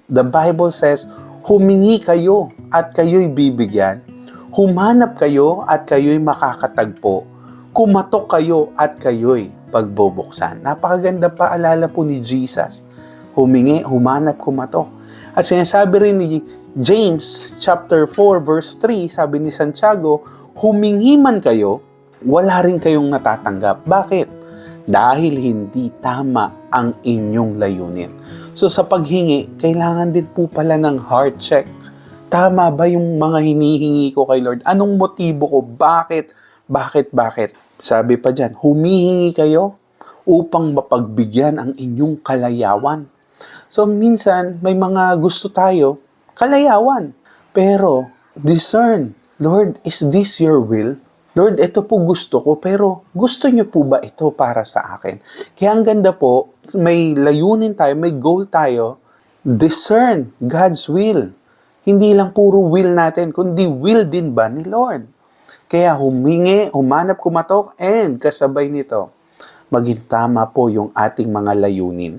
The Bible says, humingi kayo at kayo'y bibigyan. Humanap kayo at kayo'y makakatagpo. Kumatok kayo at kayo'y pagbubuksan. Napakaganda paalala po ni Jesus. Humingi, humanap, kumatok. At sinasabi rin ni James chapter 4 verse 3, sabi ni Santiago, humingi man kayo, wala rin kayong natatanggap. Bakit? Dahil hindi tama ang inyong layunin. So sa paghingi, kailangan din po pala ng heart check. Tama ba yung mga hinihingi ko kay Lord? Anong motibo ko? Bakit? Bakit? Sabi pa dyan, humihingi kayo upang mapagbigyan ang inyong kalayawan. So minsan, may mga gusto tayo, kalayawan. Pero, discern, Lord, is this your will? Lord, ito po gusto ko, pero gusto niyo po ba ito para sa akin? Kaya ang ganda po, may layunin tayo, may goal tayo, discern God's will. Hindi lang puro will natin, kundi will din ba ni Lord? Kaya humingi, humanap, kumatok, and kasabay nito, maging tama po yung ating mga layunin.